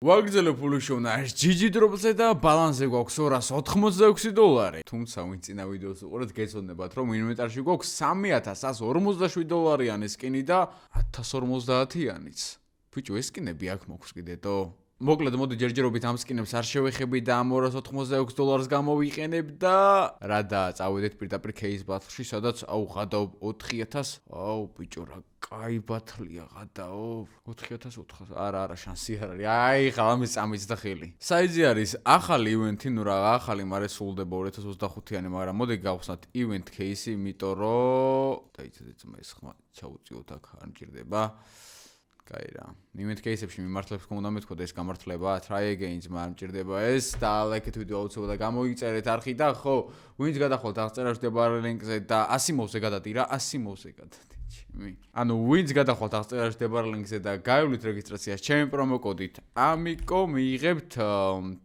ვაგრძელებ ფულიშოვნა GG დროპზე და ბალანსზე გვაქვს $286. თუმცა ვინც წინა ვიდეოს უყურეთ, გეცნობათ რომ ინვენტარში გვაქვს $3,147-იანი სკინი და 1050-იანიც. ბიჭო, ეს სკინები აქ მოქვს კიდეთო. მოკლედ მოდი ჯერჯერობით ამ სკინებს არ შევეხები და ამ $286 გამოვიყენებ და რა და წავედეთ პირდაპირ кейს ბათლში, სადაც ღადაობ 4000. ბიჭო, რა კაი ბათლია ღადაობ 4400. არა, შანსი არ არის. ხა ამის წამიც და ხილი. საიძი არის ახალი ივენთი, ნუ რა ახალი, მაგრამ სრულდება 2025-იანი, მაგრამ მოდი გავხსნათ ივენთ кейსი, იმიტომ რომ დაიცადეთ ეს ხმა ჩაუწიოთ აქ, არ მჭირდება. კაი რა. ივენთ кейსებში მიმართლებს უნდა მეთქვა ეს გამართლება, try again-ს მაგრამ მჭირდება ეს და like-ით ვიდეო აუცილებლად გამოიწერეთ არხი და ხო, ვინც გადახვალთ აღწერაში მდებარე ლინკზე და Asimov-ზე გადადირა, Asimov-ზე გადადირა. ანუ ვინც გადახვალთ აღწერაში მდებარე ლინკზე და გაივლით რეგისტრაციას ჩემი პრომოკოდით AMICO მიიღებთ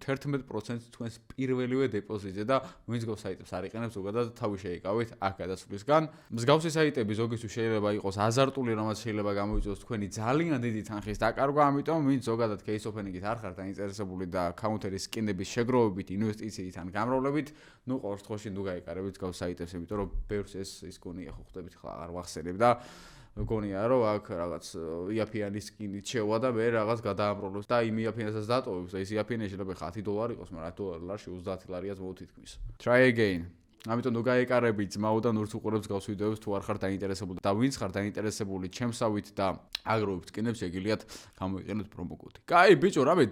11% თქვენს პირველივე დეპოზიტზე და ვინც გავს საიტებს არ იყენებს ზოგადად თავი შეიკავით აქ გადასვლისგან. მსგავსი საიტები ზოგისთვის შეიძლება იყოს აზარტული, რომელიც შეიძლება გამოიწვიოს თქვენი ძალიან დიდი თანხის დაკარგვა, ამიტომ ვინც ზოგადად case opening-ით არ ხართ დაინტერესებული და counter-ის სკინების შეგროვებით, ინვესტიციით ან გამრავლებით, ნუ ყოველ შემთხვევაში ნუ გაიკარებით მსგავს საიტებს, იმიტომ რომ ბევრს ეს გონია ხო ხვდებით ხლა აღარ ვახსენებ და გონია რომ აქ რაღაც იაფიანის სკინით შევა და მე რაღაც გადაამრავლებს და იმ იაფიანასაც დატოვებს და ის იაფიანა შეიძლება $10 იყოს, მაგრამ $10-ში $30-იანს მოუთითქმის. Try again. ამიტომ ნუ გაეკარებით ძმაო და ნურც უყურებს გავს ვიდეოს თუ არ ხარ დაინტერესებული და ვინც ხარ დაინტერესებული ჩემსავით და აგროვებთ სკინებს შეგიძლიათ გამოიყენოთ პრომოკოდი. კაი ბიჭო, რამე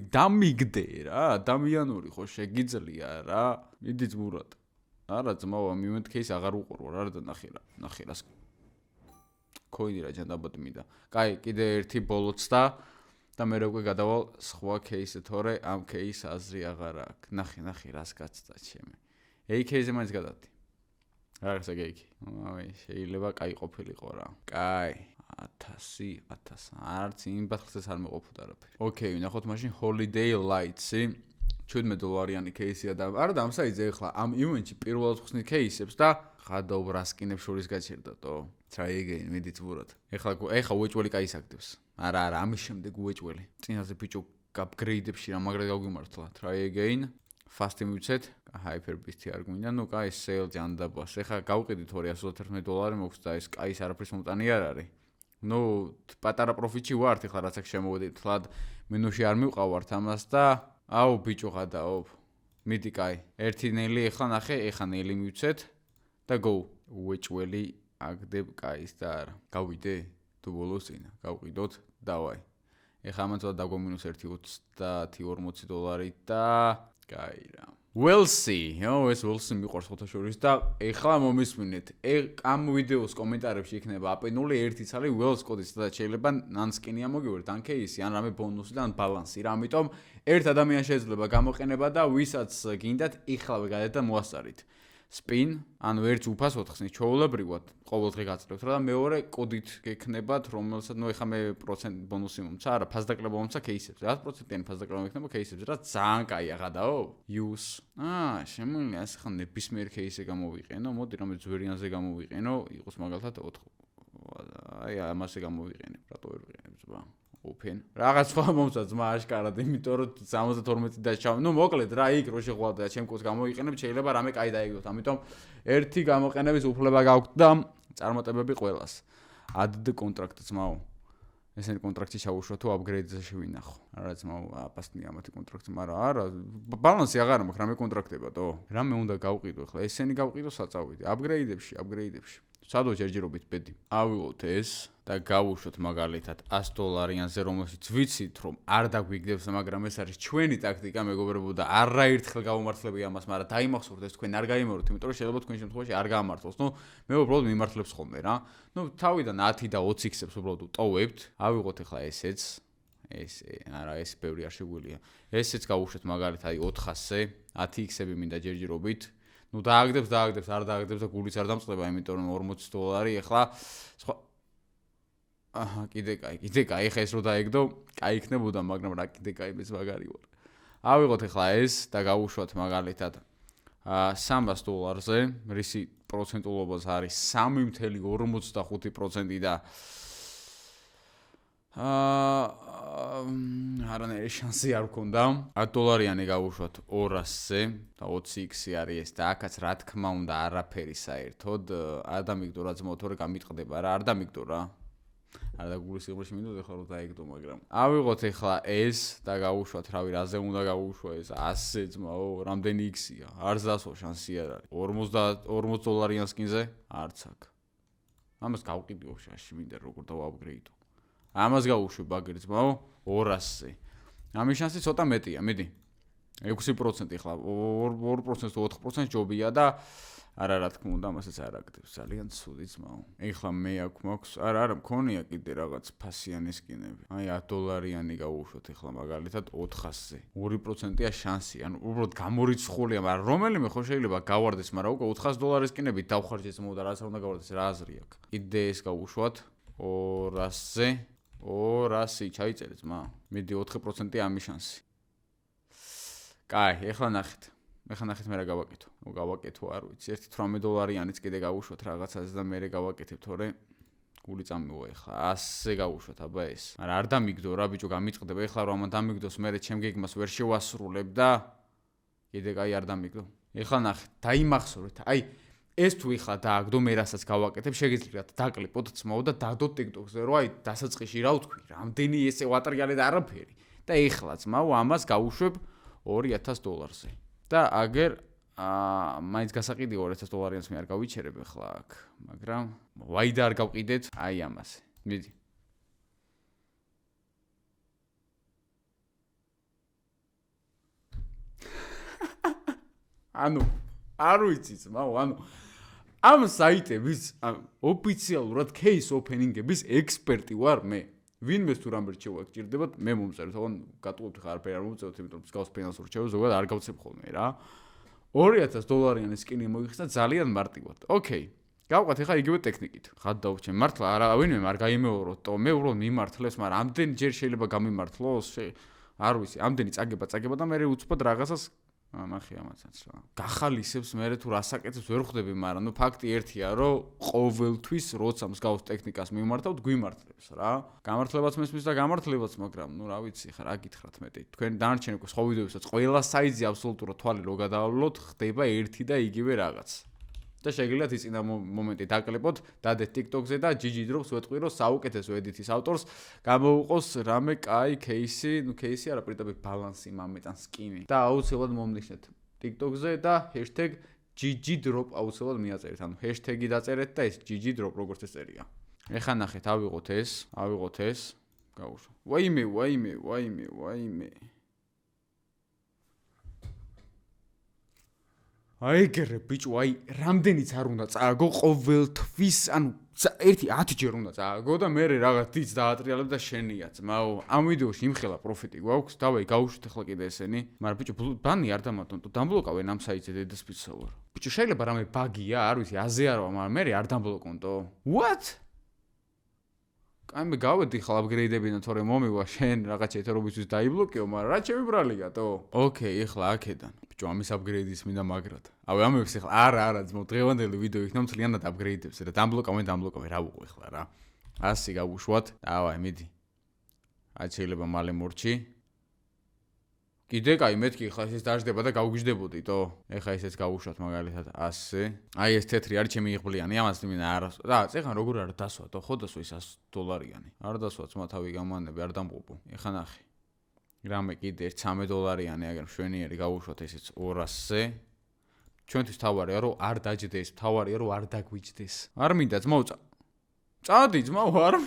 დამიგდე რა, ადამიანური ხო შეგიძლია რა. მიდი ძმურად. არა ძმაო, ამ ივენთ кейს აღარ უყურვარ, არა და ნახე რა. კოინი რა ჯანდაბად მინდა. კაი, კიდე ერთი ბოლოც და მე უკვე გადავალ სხვა кейსზე, თორე ამ кейს აზრი აღარ აქვს. ნახე რას გაცდა ჩემი. AK-ზე მაინც გადავდი. რაღაცა AK. შეიძლება კაი ყოფილიყო რა. კაი. 1000 არც იმ ბათლზეც არ მეყოფოდა არაფერი. ოკეი, ნახოთ მაშინ Holiday Lights-ი $17-იანი кейსია და არა და ამ საიტზე ახლა ამ ივენტში პირველად ხსნით кейსებს და ღადაობ რა სკინებს შორის გაჩერდათო. Try again, მიდით ვურად. ახლა უეჭველი კაი საგდებს. არა, ამის შემდეგ უეჭველი. წინაზე ბიჭო upgrade-ებში რა მაგრად გავგიმართლა. Try again. Fast მივცეთ, Hyper-Beast არ გვინდა, ნუ კაი sale ჯანდაბას. ახლა გავყიდით $211 მოქვს და ეს კაის არაფრის მომტანი არ არის. ნუ პატარა პროფიტში ვართ, ახლა რაც აქ შემოვედით, თლად მინუსში არ მივყავართ ამას და ბიჭო ღადაობ. მიდი კაი. ერთი ნელი ახლა ნახე, ახლა ნელი მივცეთ და go. უეჭველი აგდებ კაის და არა. გავიდე? თუ ბოლოს წინა. გავყიდოთ, დავაი. ახლა ამან წვა დაგვამინუს $1.30 და კაი რა. We'll see. ეს we'll see მიყვარს ხოთა შორის და ეხლა მომისმინეთ. ამ ვიდეოს კომენტარებში იქნება აპენული ერთი ცალი Wells კოდის და შეიძლება ან სკინი ამოგივერთ, ან кейსი, ან რამე ბონუსი და ან ბალანსი რა. ამიტომ ერთ ადამიანს შეიძლება გამოყენება და ვისაც გინდათ ეხლავე გადეთ და მოასწარით. Spin, ანუ ერთ უფასოდ ხსნით ჩვეულებრივად ყოველდღე გაწევთ რა და მეორე კოდით გექნებათ, რომელსაც ნუ ეხლა მე პროცენტ ბონუსი მომცა, არა, ფასდაკლება მომცა кейსებს. 100%-იანი ფასდაკლება მექნება кейსებს, რა ძალიან კაია ღადაო. Use. შემიძლია ასე ხან ნებისმიერ кейსზე გამოვიყენო, მოდი რომ ძვერიანზე გამოვიყენო, იყოს მაგალითად 4. ამასე გამოვიყენებ, რატო ვერ ვიყენებ ზღვა? Open. რაღაც სხვა მომცა ძმა აშკარად, იმიტომ რომ 72 და ჩავ. ნუ მოკლედ რა იქ რო შეღვალდა და ჩემ კოდს გამოიყენებ, შეიძლება რამე კაი დაიგოთ. ამიტომ ერთი გამოყენების უფლება გაქვთ და წარმატებები ყველას. Add the contract ძმაო. ესენი კონტრაქტი ჩაუშვა თუ upgrade-ზე შევინახო. არა ძმაო, აპასნია ამათი კონტრაქტი, მაგრამ არა, ბალანსი აღარ მაქვს, რამე კონტრაქტებადო. რამე უნდა გავყიდო ახლა, ესენი გავყიდო საწავიდი. Upgrade-ებში. სადო ჯერჯერობით ბედი. ავიღოთ ეს და გავუშვოთ მაგალითად $100-იანზე, რომელშიც ვიცით რომ არ დაგვიგდებს, მაგრამ ეს არის ჩვენი ტაქტიკა, მეგობრებო და არაერთხელ გავუმართლები ამას, მაგრამ დაიმახსოვრთ ეს თქვენ არ გაიმეოროთ, იმიტომ რომ შეიძლება თქვენ შემთხვევაში არ გაამართლოს. ნუ მე უბრალოდ მიმართლებს ხოლმე რა. ნუ თავიდან 10 და 20 x-ებს უბრალოდ ტოვებთ. ავიღოთ ახლა ესეც. არა, ეს ბევრი არ შეგვიძლია. ესეც გავუშვოთ მაგალითად 400-ზე, 10 x-ები მინდა ჯერჯერობით. ნუ დააგდებს, არ დააგდებს და გულიც არ დამწყდება, იმიტომ რომ $40 ახლა სხვა კიდე კაი, ახლა ეს რო დაეგდო, კაი იქნებოდა, მაგრამ რა კიდე კაი მეც მაგარი ვარ. ავიღოთ ახლა ეს და გავუშვათ მაგალითად $300-ზე, რისი პროცენტულობას არის 3.45% და არანაირი შანსი არ მქონდა. $10 გავუშვათ 200-ზე და 20x არის ეს და აქაც რა თქმა უნდა არაფერი საერთოდ არ დამიგდო რა ძმაო, თორე გამიტყდება რა, არ დამიგდო რა. არ დაგულის სიღრმეში მინდოდა ხარო დაიგდო, მაგრამ ავიღოთ ეხლა ეს და გავუშვათ, რავი, რაზე უნდა გავუშვა ეს 100-ზე ძმაო, რამდენი x-ია? არც დასვა შანსი არ არის. $40 სკინზე არც აქ. ამას გავყიდიო შაში, მინდა როგორ დავაპგრეიდო. ამას გავუშვი ბაგერი ძმაო 200-ზე. ამის შანსი ცოტა მეტია, მიდი. 6% ეხლა 2% 4% ჯობია და არა რა თქმა უნდა ამასაც არ აკეთებს ძალიან ცუდი ძმაო. ეხლა მე აქ მაქვს არა მქონია კიდე რაღაც ფასიანი სკინები. აი $10 გავუშვოთ ეხლა მაგალითად 400-ზე. 2%-ია შანსი, ანუ უბრალოდ გამორიცხულია, მაგრამ რომელიმე ხო შეიძლება გავარდეს, მაგრამ უკვე $400 სკინებით დავხარჯე ძმაო და რაც არ უნდა გავარდეს რა აზრი აქვს. კიდე ეს გავუშვათ 200-ზე. 200 ჩაიწერე ძმა. მიდი 4%-ია ამის შანსი. კაი, ეხლა ნახეთ. მე რა გავაკეთო? გავაკეთო, არ ვიცი, $18-იანიც კიდე გავუშვათ რაღაცაზე და მე გავაკეთებ, თორე გული წამივა ეხლა. 100-ზე გავუშვათ, აბა ეს. მაგრამ არ დამიგდო რა ბიჭო, გამიწყდება ეხლა რომ ამან დამიგდოს, მე ჩემ გეგმას ვერ შევასრულებ და კიდე კაი არ დამიგდო. ეხლა ნახეთ, დაიმახსოვრეთ. აი ეს თუ ეხლა დააგდო, მე რასაც გავაკეთებ, შეგიძლიათ დაკლიპოთ ძმაო და დადოთ TikTok-ზე, რომ აი დასაწყისში რა ვთქვი, რამდენი ესე ვატრიალე და არაფერი. და ეხლა ძმაო ამას გავუშვებ $2000-ზე. და აგერ მაინც გასაყიდია $200-იანს მე არ გავიჩერებ ეხლა აქ, მაგრამ ვაიდა არ გავყიდეთ აი ამაზე. მიდი. ანუ არ ვიცი ძმაო, ანუ ამ საიტების ოფიციალურად case opening-ების ექსპერტი ვარ მე. ვინმეს თუ რამე რჩევა გჭირდებათ, მე მომწერეთ, თქო გატყუებთ ხარ არაფერი არ მომწერეთ, იმიტომ რომ მსგავს ფინანს ურჩევ, ზოგადად არ გავცებ ხოლმე რა. $2000 სკინი მოიხსნა ძალიან მარტივად. ოკეი. გავყვათ ეხლა იგივე ტექნიკით. ხად დავუჩენ. მართლა ვინმე არ გაიმეოროთ, მე უბრალოდ მიმართლებს, მაგრამ ამდენ ჯერ შეიძლება გამიმართლოს, არ ვიცი, ამდენი წაგება და მე უცბად რაღაცას ნახე ამაცაც რა. გახალისებს მე თუ რასაკეთებს ვერ ხვდები, მაგრამ ნუ ფაქტი ერთია, რომ ყოველთვის როცა მსგავს ტექნიკას მიმართავთ, გვიმართლებს რა. გამართლებაც მესმის და გამართლებაც, მაგრამ ნუ რა ვიცი, ხა რა გითხრათ მეტი. თქვენ დანარჩენი სხვა ვიდეოებსაც ყველა საიზე აბსოლუტურად თვალი რო გადაავლოთ, ხდება ერთი და იგივე რაღაც. და შეგიძლიათ ის წინა მომენტი დაკლიპოთ, დადეთ TikTok-ზე და GG Drops ვეთყვი, რომ საუკეთესო ედიტის ავტორს გამოუყოს რამე კაი кейსი, ნუ кейსი არა, პირდაპირ ბალანსი მამეტან სკინი. და აუცილებლად მომნიშნეთ TikTok-ზე და #GGDrop აუცილებლად მიაწერეთ. ანუ ჰეშტეგი დაწერეთ და ეს GGDrop როგორც ეს წერია. ეხლა ნახეთ, ავიღოთ ეს, გავუშვა. ვაიმე. აიგერე ბიჭო, აი რამდენიც არ უნდა წააგო ყოველთვის, ანუ 1-10 ჯერ უნდა წააგო და მე რაღაც დიც დაატრიალებ და შენია ძმაო. ამ ვიდეოში იმხელა პროფიტი გვაქვს, დავაი გავუშვით ახლა კიდე ესენი, მაგრამ ბიჭო ბანი არ დამატონ, დამბლოკავენ ამ საიტზე დედას პიცავარ. ბიჭო შეიძლება რამე ბაგია, არ ვიცი, აზე არა, მაგრამ მე არ დამბლოკონტო. What? აი მე გავედი ხალ აპგრეიდებინა, თორე მომივა შენ რაღაც ეთერობისთვის დაიბლოკეო, მაგრამ რა ჩემი ბრალია თო? ოკეი, ეხლა აქედან. ბიჭო ამის აპგრეიდის მინდა მაგრად. ავი ამებს ეხლა არა, ძმო, დღევანდელი ვიდეო იქნება მთლიანად აპგრეიდებს და დამბლოკავენ, რა ვუყო ეხლა რა. 100 გავუშვათ. დავაი, მიდი. აი შეიძლება მალე მორჩი. კიდე კაი, მეთქი ხა ეს დაждდება და გავგვიждდებოდი თო. ეხლა ესეც გავუშვათ მაგალითად 100-ზე. აი ეს თეთრი არის ჩემი იღბლიანი, ამას მინდა არა. და წეხან როგორ არა დასვა თო, ხო დასვა ის $100-იანი. არ დასვა ძმა თავი გამანები, არ დამყობო. ეხლა ნახე. რამე კიდე $3-იანი, აგერ მშვენიერი გავუშვათ ესეც 200-ზე. ჩვენთვის თავარია რომ არ დაждდეს, თავარია რომ არ დაგვიждდეს. არ მინდა ძმაო წადი ძმაო, არა,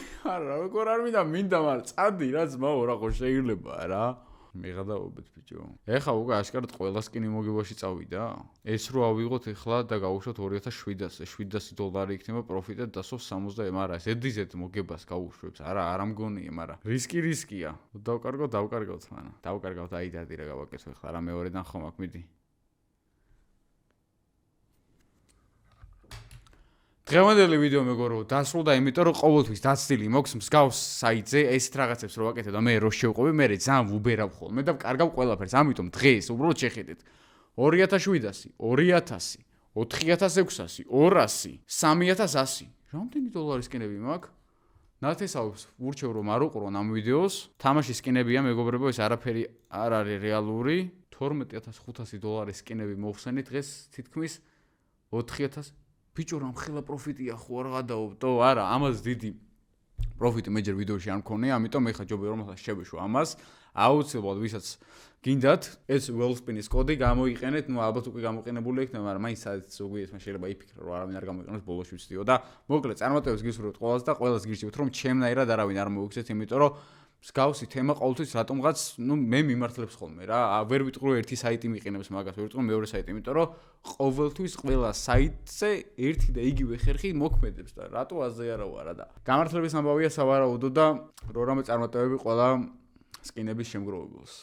როგორ არ მინდა, მაგრამ წადი რა ძმაო, რა ხო შეიძლება რა. მიღადაობეთ ბიჭო. ეხლა უკვე აშკარად ყველა სკინი მოგებაში წავიდა. ეს რო ავიღოთ ეხლა და გავუშვათ 2700-ზე, $700 იქნება პროფიტად დასოს 60, მაგრამ ეს ედიზეთ მოგებას გავუშვებს. არა მგონია, მაგრამ რისკია. დავკარგავთ მანა. დავკარგავთ აი დადი რა გავაკეთო ეხლა რა მეორედან ხომ აქ მიდი. დღევანდელი ვიდეო მეგორო დასრულდა, იმიტომ რომ ყოველთვის დაცდილი მოქვს მსგავს საიტზე ესეთ რაღაცებს რო ვაკეთებ და მე რო შევყვები, მე ძალიან ვუბერავ ხოლმე და ვკარგავ ყველაფერს. ამიტომ დღეს უბრალოდ შეხედეთ. 2700, 2000, 4600, 200, 3100. რამდენი დოლარის სკინები მაქვს? ნათესავს ურჩევ რომ არ უყურონ ამ ვიდეოს. თამაშის სკინებია, მეგობრებო, ეს არაფერი არ არის რეალური. $12,500 სკინები მოხსენით დღეს თითქმის 4,000. ბიჭო, რამ ხელა პროფიტია ხო არ გადაობდო? არა, ამას დიდი პროფიტი მე ჯერ ვიდეოში არ მქონია, ამიტომ ეხლა ჯობია რომ შევეშვა ამას. აუცილებლად ვისაც გინდათ ეს Wellspin-ის კოდი გამოიყენეთ, ну ალბათ უკვე გამოყენებული იქნება, მაგრამ მაინც სადაც ზოგიერთმა შეიძლება იფიქრა რომ არავინ არ გამოიყენოს, ბოლოში ვცდიო და მოკლედ წარმატებებს გისურვებთ ყველას და ყველას გირჩევთ რომ ჩემნაირად არავინ არ მოიქცეთ, იმიტომ რომ მსგავსი თემა ყოველთვის რატომღაც, ну მე მიმართლებს ხოლმე რა. ვერ ვიტყვი რომ ერთი საიტი მიყენებს მაგას, ვერ ვიტყვი მეორე საიტი, იმიტომ რომ ყოველთვის ყველა საიტზე ერთი და იგივე ხერხი მოქმედებს და რატო აზე არა ვარა და გამართლების ამბავია სავარაუდო და რო რამე წარმატებები ყველა სკინების შემგროვებელს.